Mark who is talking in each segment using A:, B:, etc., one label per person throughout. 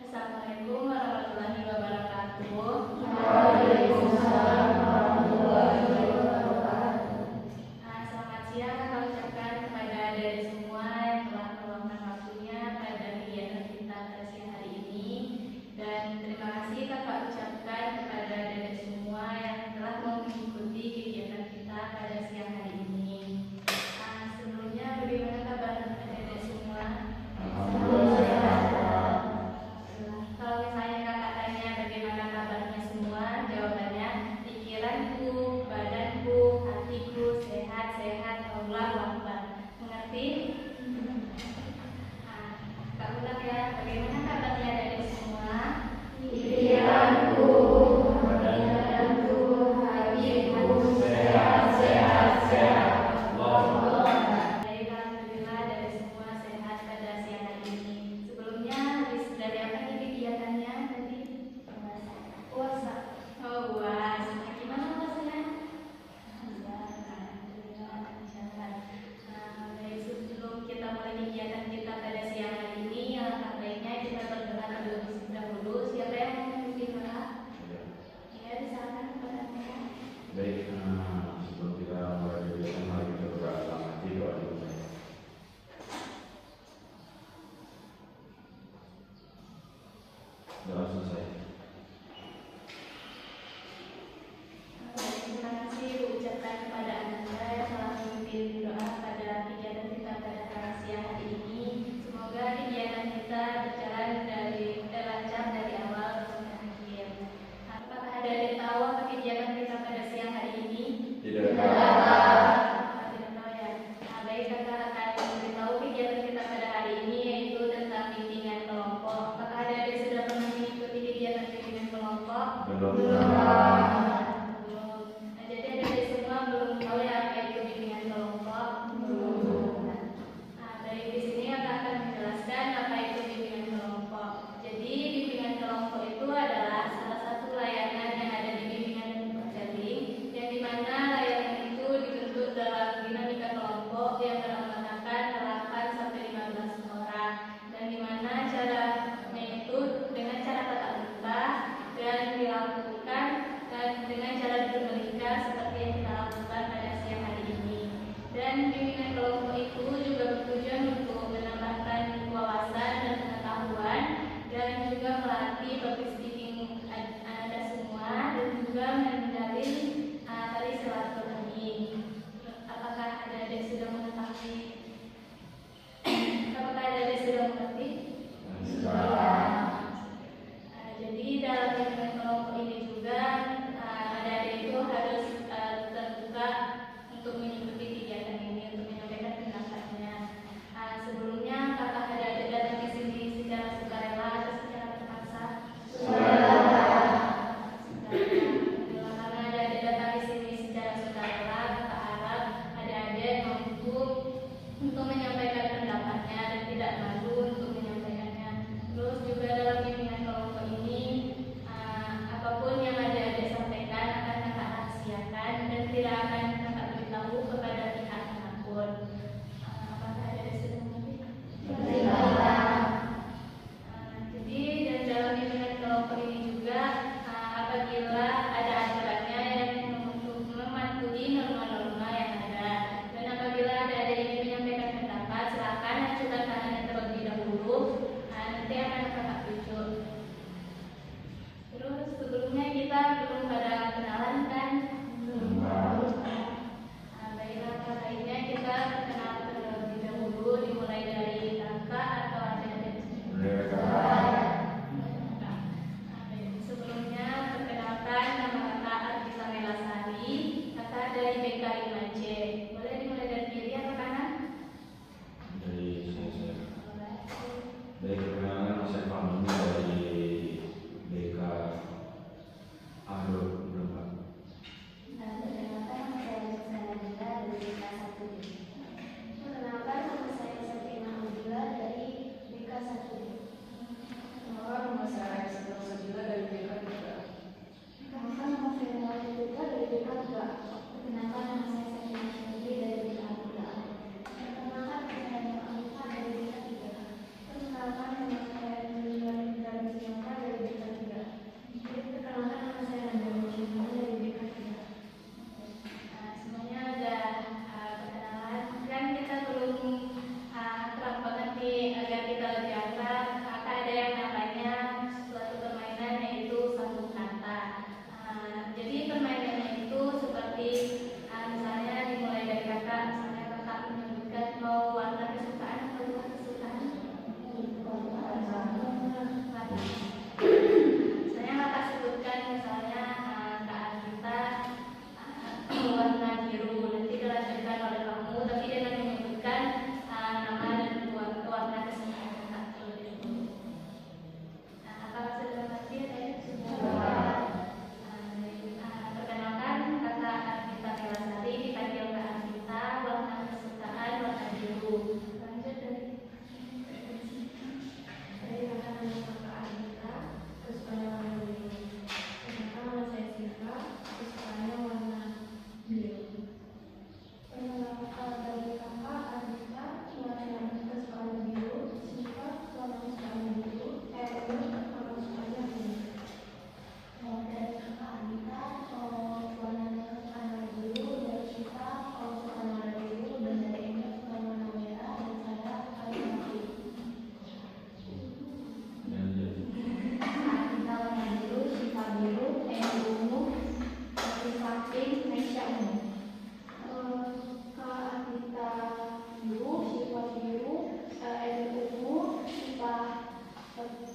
A: Assalamualaikum warahmatullahi wabarakatuh.
B: Waalaikumsalam warahmatullahi wabarakatuh.
A: Selamat siang kakak ucapkan kepada adik semua yang telah meluangkan waktunya pada kegiatan kita pada siang hari ini. Dan terima kasih kakak ucapkan kepada adik semua yang telah mengikuti kegiatan kita pada siang hari ini. Sebelumnya bagaimana kabar adik semua? Kalau misalnya kakak tanya bagaimana kabarnya semua, jawabannya pikiranku, badanku, hatiku sehat-sehat, Allahu Akbar. Mengerti? Kak ulang ya, bagaimana kabarnya adik semua?
B: Pikiranku, badanku, hatiku sehat-sehat.
A: Baik, alhamdulillah dari semua sehat pada siang hari ini. Sebelumnya habis dari apa nih kegiatannya tadi? Puasa. Oh, puasa. Gimana puasanya? Alhamdulillah, lancar. Baik, sebelum kita mulai kegiatan kita pada siang hari ini, alangkah baiknya kita berdoa terlebih dahulu. Siapa yang mau memimpin doa? Ya, disarankan kepada Anda.
C: Baik, sebelum kita mulai kegiatan, mari kita berdoa dalam hati, doa dulu. Doa selesai.
A: Terima kasih ucapkan kepada Anda yang telah memimpin doa pada kegiatan kita pada siang hari ini. Semoga kegiatan kita berjalan dari lancar dari awal sampai akhir. Apakah ada yang tahu apa kegiatan kita pada siang hari ini?
C: Tidak.
A: Tidak tahu ya. Baik, kakak akan memberitahu kegiatan kita pada hari ini yaitu tentang bimbingan kelompok. Apakah ada yang sudah pernah mengikuti kegiatan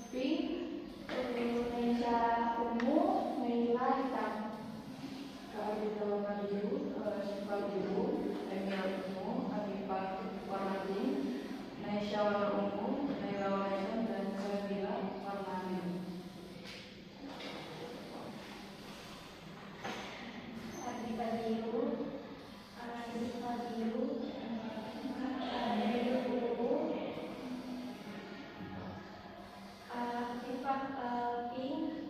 B: pink, meja ungu, meja hitam.
D: Kak Adita warna biru, Syifa biru, Emil ungu, Hanifah warna pink, Naisha warna ungu, Naila warna hitam, dan Sabila warna biru.
B: Adita biru, Syifa biru, Emil ungu, Hanifah pink,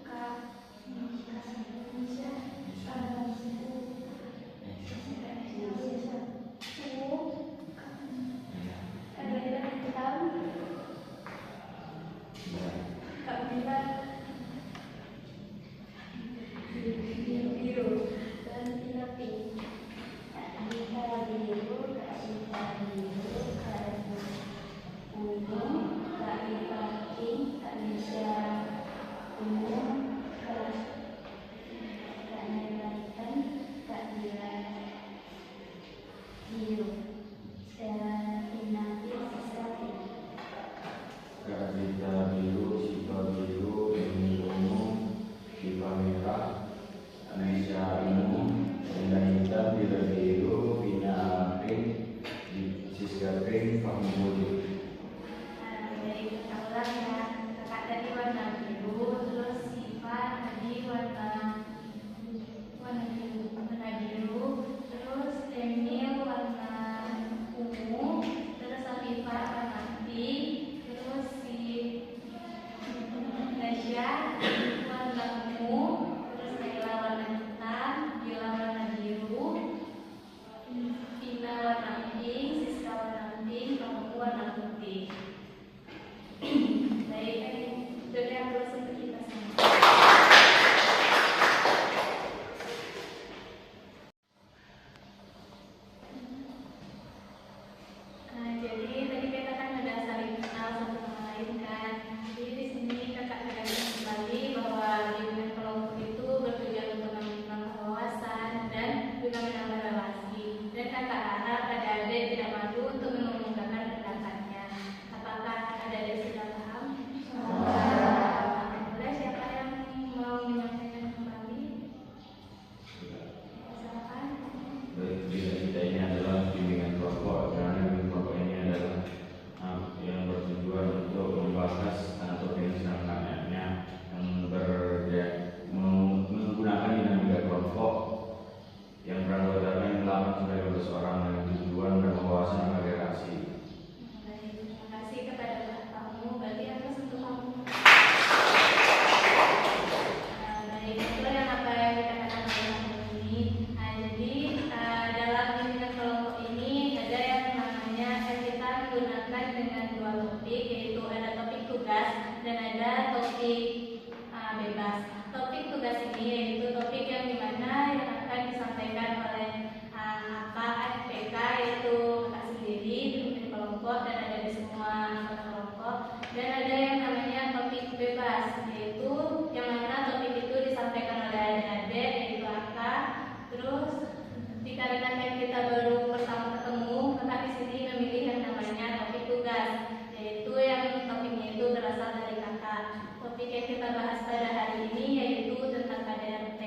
C: Kak Adita biru, Syifa biru, Emil ungu, Syifa merah, Naisha ungu, Naila hitam, Dila biru, Vina pink, Siska pink, Fahmi putih.
A: Dari kakak ulang ya, kakak tadi warna biru, terus Syifa tadi warna biru, terus Emil warna ungu, terus Hanifah warna pink, terus si Naisha warna ungu, terus Naila warna hitam, Dila warna biru, Vina warna pink, Siska warna pink, Fahmi warna putih. Baik, jadi aku untuk kita semua. Jadi tadi kita kan udah saling kenal satu sama lain kan. Jadi di sini kakak tegaskan kembali bahwa bimbingan kelompok itu bertujuan untuk menambah wawasan dan juga menambah relasi. Dan kakak harap adik-adik tidak malu untuk mengumumkan pendapatnya. Apakah adik-adik sudah paham? Boleh siapa yang mau menyampaikan kembali? Silakan.
C: Baik, kita ini adalah bimbingan kelompok, karena bimbingan kelompok ini adalah yang bertujuan untuk membahas atau misalnya menggunakan dinamika kelompok yang beranggotakan 8-12 orang dengan tujuan berwawasan dan relasi.
A: Baik, terima kasih kepada kamu. Berarti atas untuk kamu. Baik, itulah yang apa yang dikatakan oleh kamu ini. Jadi dalam bimbingan kelompok ini ada yang namanya kita menggunakan dengan dua topik, yaitu ada topik tugas dan ada topik bebas. Topik tugas ini yaitu topik yang dimana yang akan disampaikan oleh kakak FPK, yaitu kakak sendiri pimpin kelompok dan ada di semua anggota kelompok. Dan ada yang namanya topik bebas, yaitu yang mana topik itu disampaikan oleh adik-adik, yaitu kakak. Terus dikarenakan kita baru pertama ketemu, kakak di sini memilih yang namanya topik tugas, yaitu yang topiknya itu berasal dari kakak. Topik yang kita bahas pada hari ini yaitu tentang KDRT.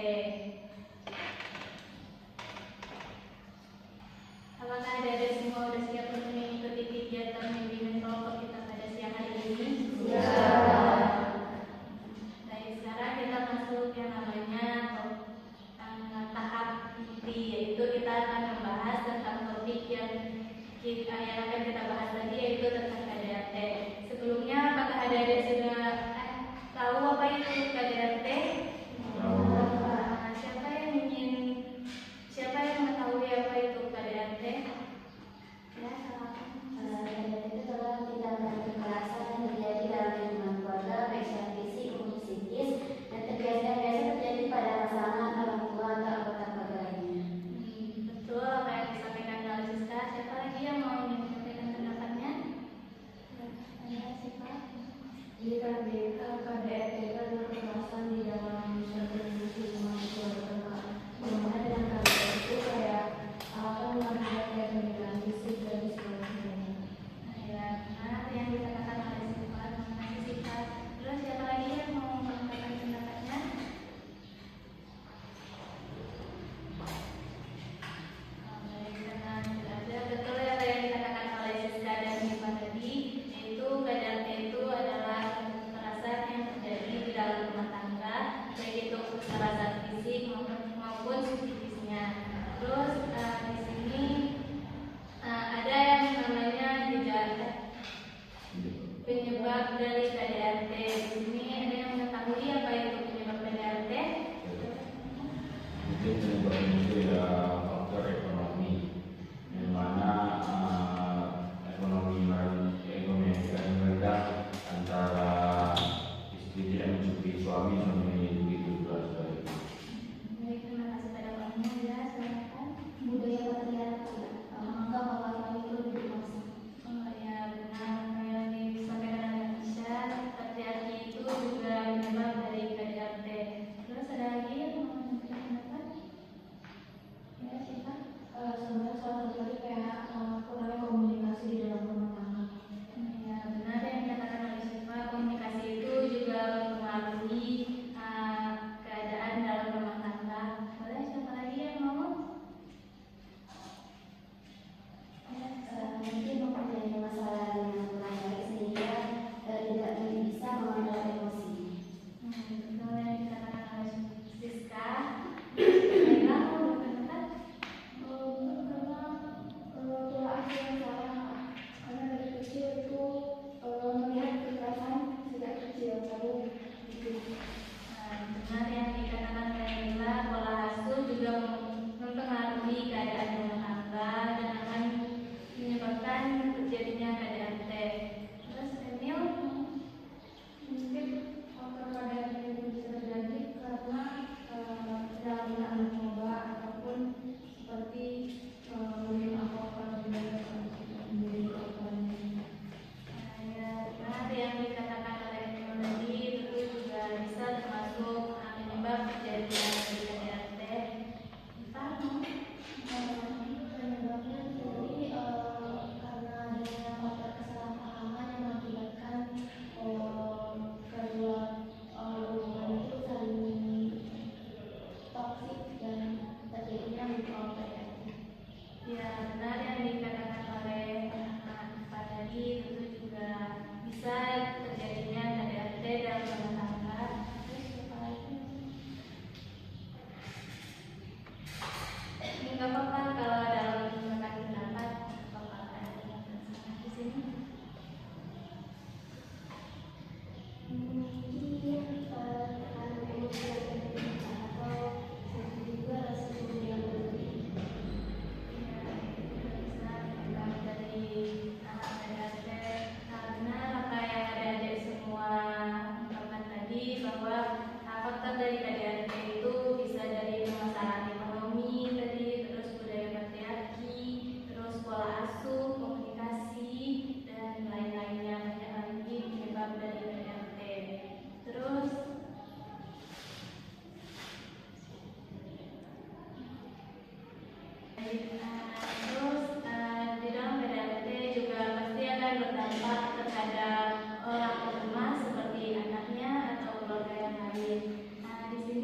A: Apakah adik-adik semua sudah siap untuk mengikuti kegiatan bimbingan kelompok kita pada siang hari ini? Baik, sekarang kita masuk yang namanya tahap inti, yaitu kita akan membahas tentang topik yang akan kita bahas tadi, yaitu tentang KDRT. Sebelumnya, apakah adik-adik sudah tahu apa itu KDRT? Siapa yang mengetahui apa itu KDRT? Ya, silakan.
B: Itu adalah tindakan kekerasan yang terjadi dalam lingkungan keluarga, baik secara fisik maupun psikis, dan biasa terjadi pada pasangan, orang tua, atau anggota keluarga lainnya.
A: Betul apa yang disampaikan oleh Siska. Siapa lagi yang mau menyampaikan pendapatnya? Ada siapa?
D: Jadi KDRT itu adalah kekerasan di dalam suatu lingkungan keluarga. Dimana dengan KDRT itu kayak akan mengakibatkan kayak pemeriksaan fisik dan sebagainya.
A: Ya, benar yang dikatakan oleh Siska. Terima kasih Siska. Terus
C: kami memenuhi begitu pula sebaliknya.
A: Baik, terima kasih pada Pak Muhammad. Ya, silakan.
B: Budaya patriarki tidak menganggap bahwa laki-laki itu lebih dewasa.
A: Oh ya, benar apa yang disampaikan oleh Aisyah. Patriarki itu juga penyebab dari KDRT. Terus ada lagi yang mau memberikan pendapat? Ya, siapa?
B: Sebenarnya salah satu lagi kayak kurangnya komunikasi di dalam rumah tangga.
A: Ya, benar yang dikatakan oleh Syifa. Komunikasi itu juga mempengaruhi keadaan dalam rumah tangga. Boleh siapa lagi yang mau? Ya,
B: Mungkin mempunyai masalah yang kurang baik sehingga tidak bisa mengontrol emosi.
A: betul yang dikatakan oleh Siska. Baiklah, mau berpendapat?
B: Karena pola asuh yang salah, karena dari kecil itu melihat kekerasan sejak kecil lalu itu.
A: Benar yang dikatakan oleh Mila, pola asuh juga mempengaruhi keadaan rumah tangga dan akan menyebabkan terjadinya KDRT. Terus Emil,
B: Mungkin KDRT itu bisa terjadi karena penyalahgunaan narkoba ataupun seperti minum alkohol menjadi korbannya.
A: ya, benar yang dikatakan oleh Emil tadi itu juga bisa termasuk penyebab terjadinya KDRT. Paham?
B: Penyebabnya sendiri karena adanya faktor kesalahpahaman yang mengakibatkan kedua hubungan itu saling toksik dan terjadinya KDRT.
A: Ya, benar yang dikatakan oleh Pak tadi itu juga bisa terjadinya KDRT dalam rumah tangga. Terus apa lagi? Nggak apa-apa kalau dalam menyampaikan pendapat, apa ada di sini.
B: Mungkin tekanan emosi yang berlebihan atau juga rasa cemburu yang berlebihan.
A: Ya, itu juga bisa menyebabkan dari KDRT karena apa yang adik-adik semua ungkapkan tadi bahwa faktor dari KDRT itu bisa dari permasalahan ekonomi tadi, terus budaya patriarki, terus pola asuh, komunikasi, dan lain-lainnya, banyak lagi penyebab dari KDRT. Terus di dalam KDRT juga pasti akan berdampak terhadap orang rumah seperti anaknya atau keluarga yang lain. Di sini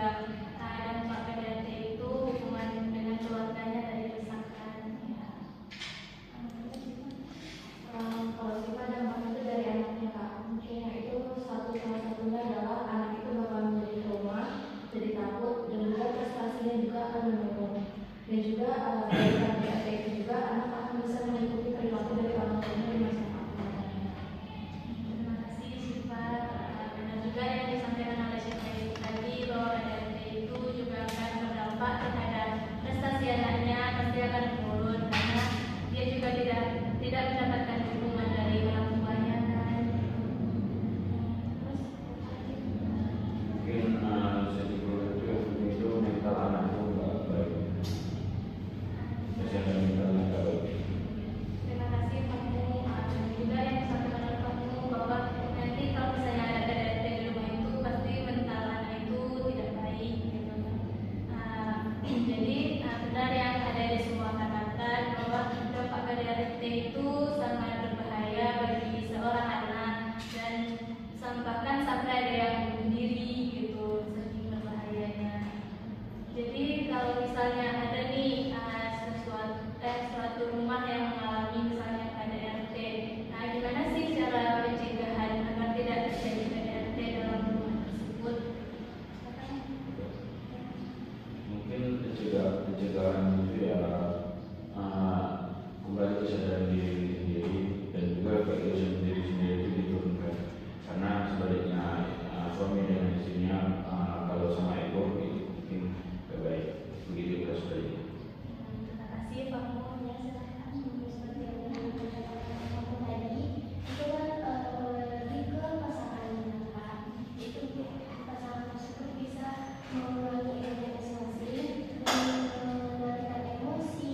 A: juga dampak KDRT itu hubungan dengan keluarganya tadi disahkan ya.
B: Kalau sifat dampak itu dari anaknya Kak, mungkin itu salah satunya adalah anak itu bakal menjadi trauma, jadi takut, dan juga prestasinya juga akan menurun. Dan juga dari KDRT itu juga anak akan bisa mengikuti perilaku dari orang tuanya di masa depan.
A: Terima kasih Syifa. Benar juga yang disampaikan oleh Syifa itu tadi bahwa KDRT itu juga akan berdampak terhadap prestasi anaknya, pasti akan menurun karena dia juga tidak mendapatkan dukungan dari orang tuanya kan.
C: Mungkin sesi keluarga itu mental anak itu nggak baik, kesehatan mentalnya nggak baik.
A: Terima kasih Pak Mu. Dan juga yang disampaikan oleh Pak Mu bahwa nanti kalau misalnya ada KDRT di rumah itu pasti mental anak itu tidak baik gitu. Jadi benar yang ada di semua katakan bahwa dampak KDRT itu sangat berbahaya bagi seorang anak dan bahkan sampai ada yang bunuh diri gitu, saking berbahayanya. Jadi kalau misalnya ada nih suatu rumah yang mengalami misalnya KDRT, nah gimana sih cara pencegahan agar tidak terjadi KDRT dalam rumah tersebut?
C: Mungkin pencegahan itu ya kembali kesadaran diri sendiri dan juga keegoisan diri sendiri itu diturunkan, karena sebaliknya suami dan istrinya kalau sama ego itu mungkin gak baik, begitu juga sebaliknya.
A: Terima kasih Pak Mu.
B: Ya, silakan. Seperti yang dikatakan kamu tadi, itu kan lebih ke pasangannya Kak. Itu pasangan tersebut bisa mengurangi ego masing-masing dan mengendalikan emosi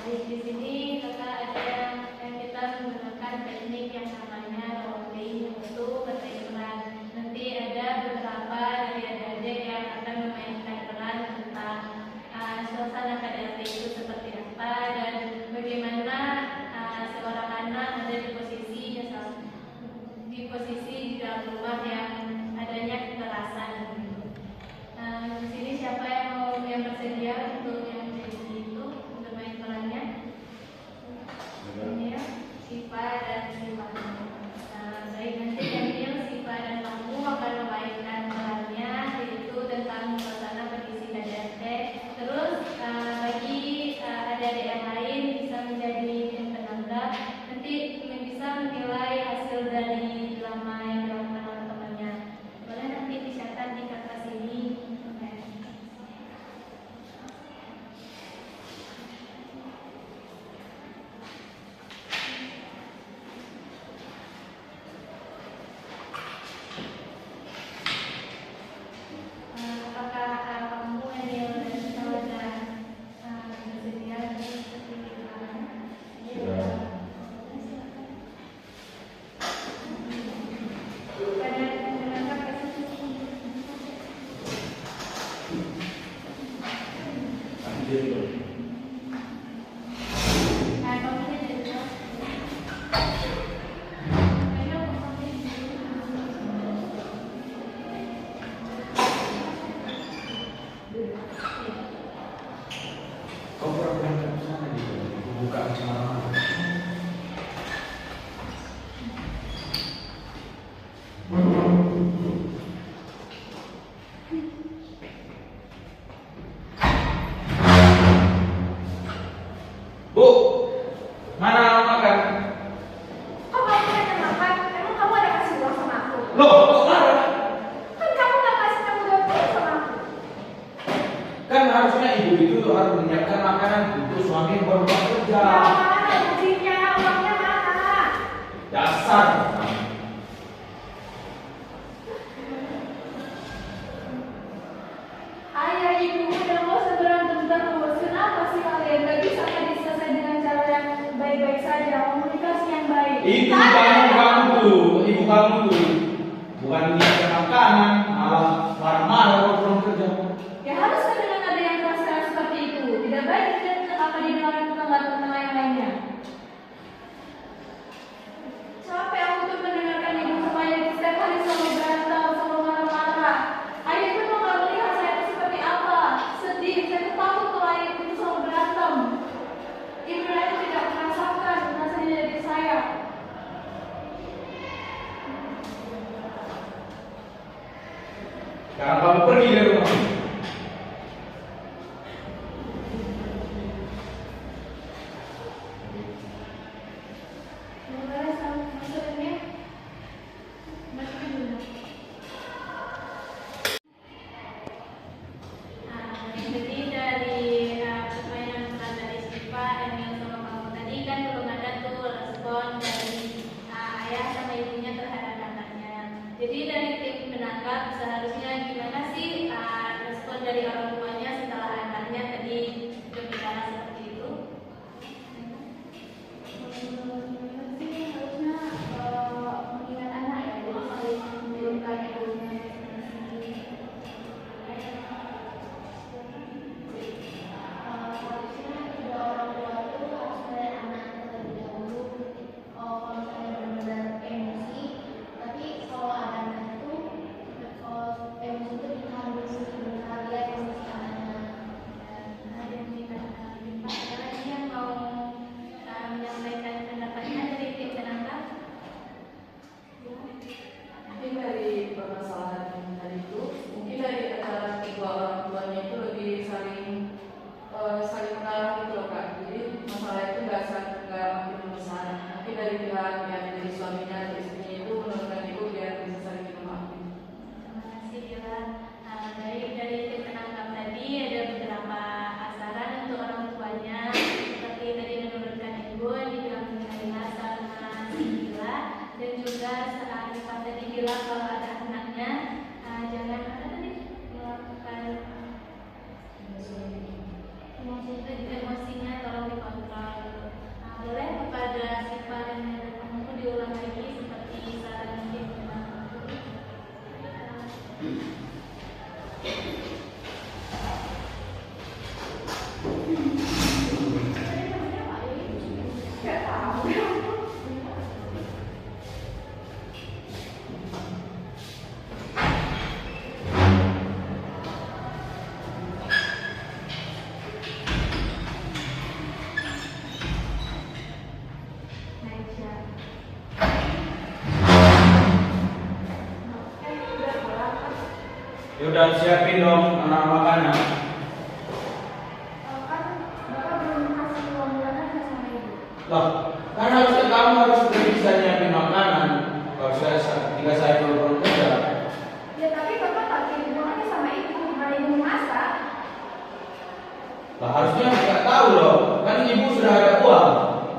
A: di sini kakak ada yang kita menggunakan teknik yang namanya rolling untuk bermain peran. Nanti ada beberapa dari adik-adik yang akan memainkan peran tentang suasana KDRT itu seperti apa dan bagaimana seorang anak ada di posisi di dalam rumah yang adanya kekerasan. Di sini siapa yang bersedia untuk yang jadi itu untuk main perannya? Ini ya, Siva dan Siva. Baik, nanti Emil, Siva dan kamu akan memainkan perannya yaitu tentang suasana berisi KDRT. Terus bagi adik-adik yang lain bisa menjadi penambah, nanti bisa menilai hasil dari drama yang dilakukan oleh temannya. Boleh nanti dicatat di kertas ini. Apakah kamu Emil dan Saudara bersedia seperti itu?
C: Kau pura-pura ke sana gitu, buka kemana-mana. Bu, mana makan?
B: Kok kamu pengen makan? Emang kamu ada kasih uang sama aku?
C: Loh, kok marah?
B: Kan kamu gak kasih tanggung jawab sama aku.
C: Kan harusnya ibu itu harus menyiapkan makanan untuk suami yang baru pulang kerja.
B: Ya mana kuncinya? Uangnya mana?
C: Dasar.
B: Ayah, ibu, udah gak usah berantem terus. Kenapa sih kalian gak bisa selesai dengan cara yang baik-baik saja? Komunikasi yang baik.
C: Itu ibu kamu tuh, bukan menyiapkan makanan, malah marah-marah kalau pulang kerja.
B: Ya harusnya dengan ada yang keras-keras seperti itu. Tidak baik dan apa didengarkan tetangga-tetangga yang lainnya. Capek aku tuh mendengarkan ibu supaya setiap hari selalu berantem, selalu marah-marah. Ayah itu mau gak melihat saya itu seperti apa. Sedih, saya tuh takut kalau ayah itu selalu berantem. Ibu dan ayah tidak merasakan rasanya dari saya.
C: Udah siapin dong makanan.
B: Kan Bapak belum kasih uang bulanan ke sama Ibu.
C: Lah, kan harusnya kamu harus bisa nyiapin makanan. Kalau ketika saya belum kerja,
B: Ya tapi Bapak tak kirim uangnya sama Ibu, bukan Ibu masak.
C: lah harusnya nggak tahu loh. Kan ibu sudah ada uang.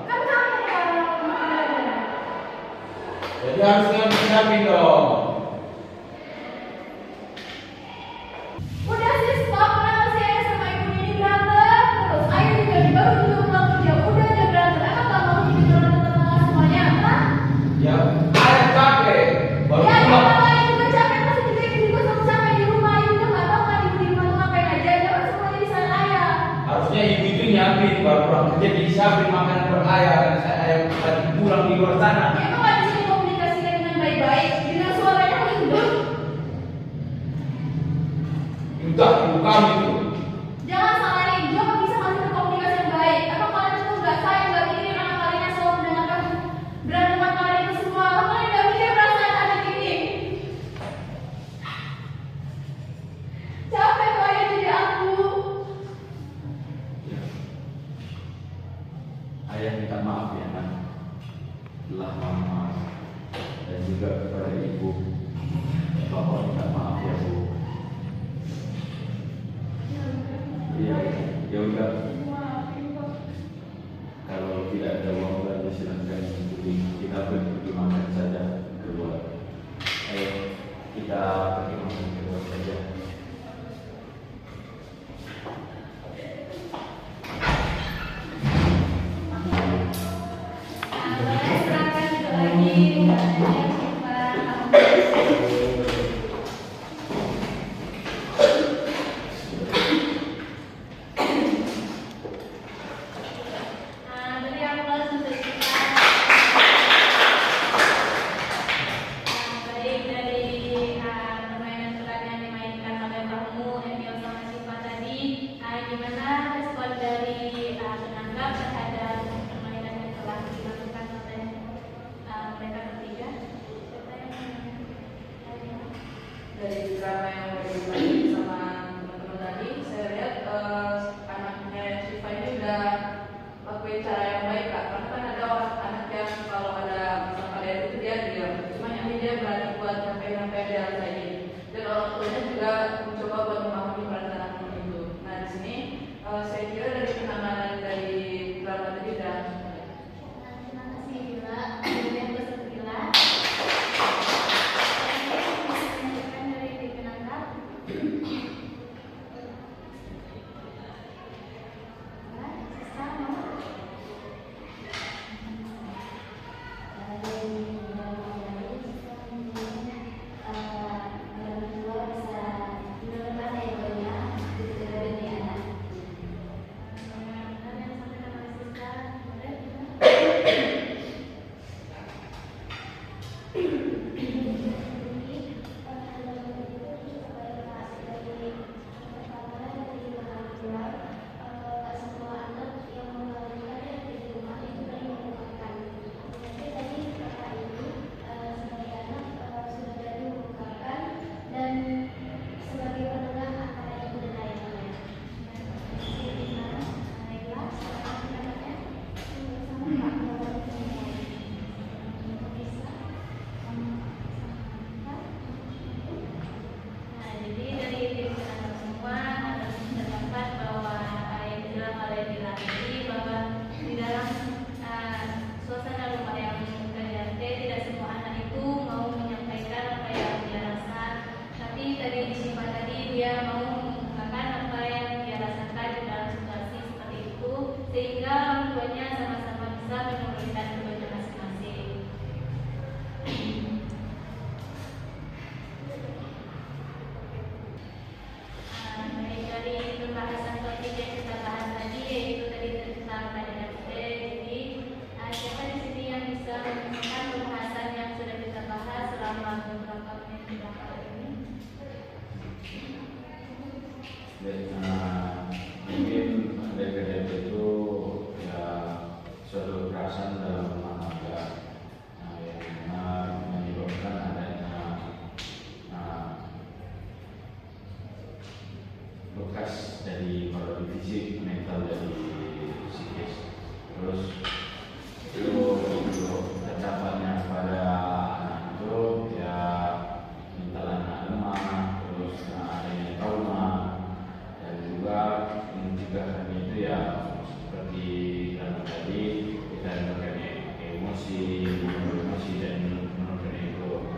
B: Kan kamu yang makanannya.
C: Jadi harusnya siapin dong.
B: Udah sih stop, kenapa sih ayah sama Ibu ini berantem terus? Ayah juga baru juga pulang kerja, udah aja berantem. Emang gak mau jadi tengah-tengah semuanya apa?
C: Ya, ayah capek. Baru
B: Ya
C: pulang.
B: kalau ayah juga capek, masih juga Ibu juga sama capek di rumah. Ibu juga gak tau kan Ibu di rumah tuh ngapain aja, jangan semuanya di sana ayah.
C: Harusnya ibu itu nyiapin baru pulang kerja disiapin makanan buat ayah. Karena saya ayah lagi pulang di luar sana.
B: Emang gak bisa dikomunikasikan dengan baik-baik, dengan suaranya lembut.
C: Udah, ibu kamu itu.
B: Jangan salahin, dia nggak bisa ngasih komunikasi yang baik. Apa kalian itu nggak sayang, nggak mikirin anak kalian yang selalu mendengarkan beranteman kalian itu semua? Apa kalian nggak mikir perasaan anak ini? Capek kok ayah jadi aku.
C: Ayah minta maaf ya nak. Telah mama dan juga kepada ibu. Bapak minta maaf ya bu. Iya, ya udah. Kalau tidak ada uang lagi silakan kita pergi makan saja keluar. Ayo kita pergi makan keluar saja.
A: Silakan duduk lagi. Beri aplaus untuk kita. Baik, dari permainan peran yang dimainkan oleh kamu Emil sama Syifa tadi, gimana respon dari penanggap terhadap permainan yang telah dilakukan oleh mereka bertiga? Siapa yang
D: Dari drama yang udah dimainin sama teman-teman tadi, saya lihat anaknya Syifa ini udah lakuin cara yang baik kak. Karena kan ada orang anak yang kalau ada masalah kalian itu dia diam, cuma yang ini dia berani buat nyampein apa yang dia rasain. Dan orang tuanya juga mencoba buat memahami perasaan anak itu. Nah di sini saya kira dari penanganan dari drama tadi udah
A: Terima kasih Bila. Kemudian pesan Bila. Melanjutkan dari penanggap. Sista mau? Jadi dari tim penanggap semua harus terdapat bahwa yang dibilang oleh Bila tadi bahwa di dalam suasana rumah yang KDRT tidak semua anak itu mau menyampaikan apa yang dia rasa, tapi tadi di Syifa tadi dia mau mengungkapkan apa yang dia rasakan di dalam situasi seperti itu sehingga orang tuanya sama-sama bisa memberikan kepada masing-masing. Baik, dari pembahasan topik yang kita bahas tadi yaitu tadi tentang KDRT. Jadi siapa di sini yang bisa menemukan pembahasan yang sudah kita bahas selama beberapa menit di belakang ini?
C: Mungkin KDRT itu ya suatu kekerasan dalam rumah tangga yang menyebabkan adanya bekas dari kalau di fisik, mental dari psikis. Terus itu terdapatnya pada anak itu ya mental anak lemah, terus adanya trauma, dan juga pencegahan itu ya seperti dalam tadi kita mengenai emosi dan menurunkan ego.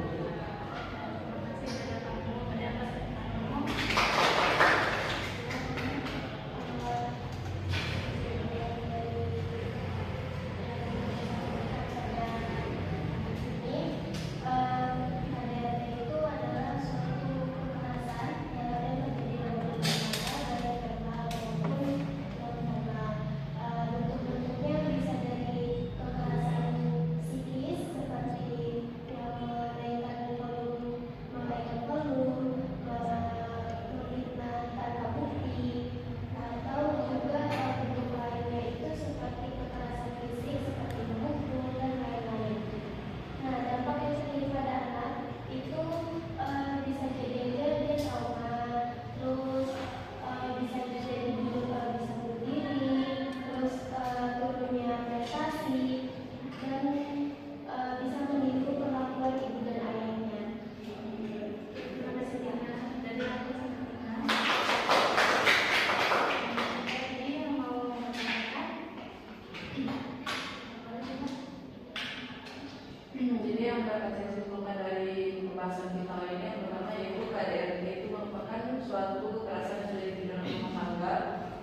D: Jadi yang dapat saya simpulkan dari pembahasan kita kali ini, yang pertama yaitu KDRT itu merupakan suatu kekerasan yang sudah di dalam rumah tangga,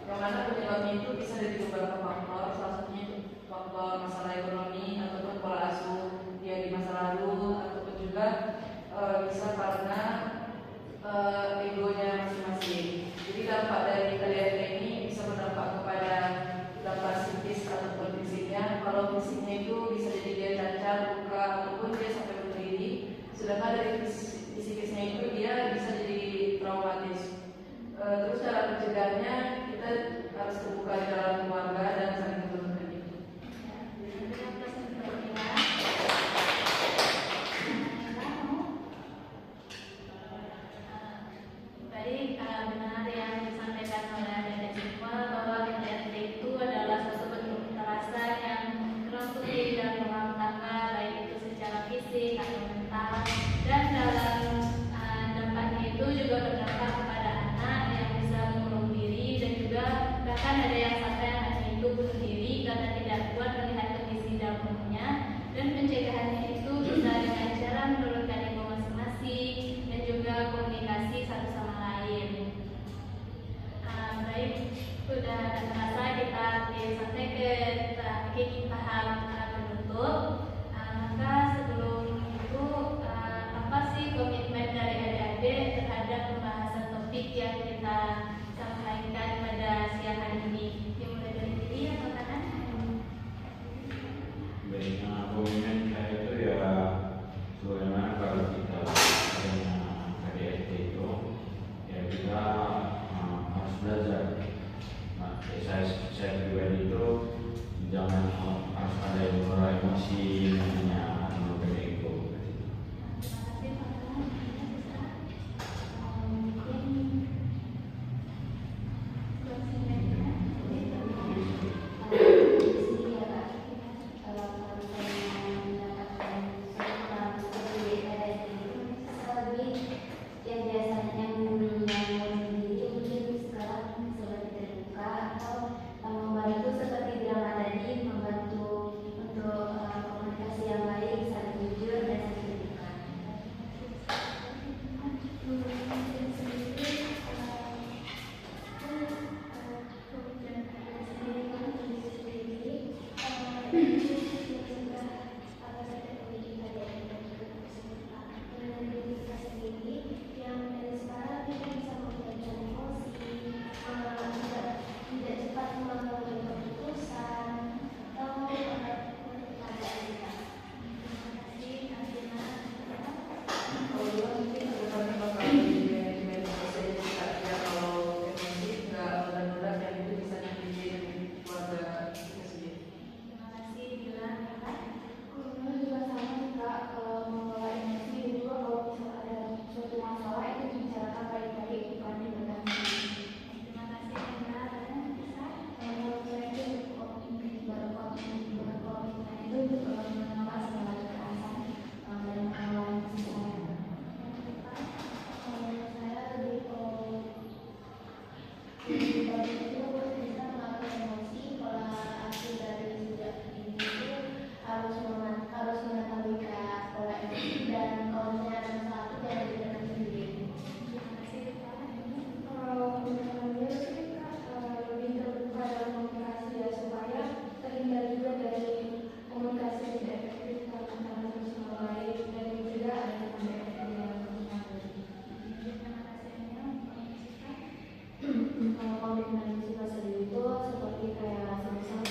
D: yang mana penyebabnya itu bisa dari beberapa faktor. Salah satunya itu faktor masalah ekonomi ataupun pola asuh dia di masa lalu, ataupun juga bisa karena egonya masing-masing. Jadi dampak dari KDRT ini bisa berdampak kepada dampak psikis ataupun fisiknya. Kalau fisiknya itu bisa jadi dia cacat, luka, ataupun dia sampai bunuh diri. Sedangkan dari psikisnya itu dia bisa jadi traumatis. Terus cara pencegahannya kita harus terbuka di dalam keluarga dan saling menurunkan itu.
A: Tadi benar yang disampaikan oleh adik-adik semua bahwa KDRT itu adalah suatu bentuk kekerasan yang termasuk di dalam rumah tangga, baik itu secara fisik atau mental, dan dalam dampaknya itu juga berdampak kepada anak yang bisa membunuh diri, dan juga bahkan ada yang sampai
B: itu bisa mengatur emosi. Pola asuh dari sejak dini itu harus mengetahui pola emosi, dan kalau misalnya ada masalah itu jangan dipendam sendiri. Kalau misalnya sih Kak, lebih terbuka dalam komunikasi ya, supaya terhindar juga dari komunikasi tidak efektif antara satu sama lain, dan juga ada tidak efektif dalam komunikasi. Kalau komitmen sifat sendiri itu seperti kayak semisal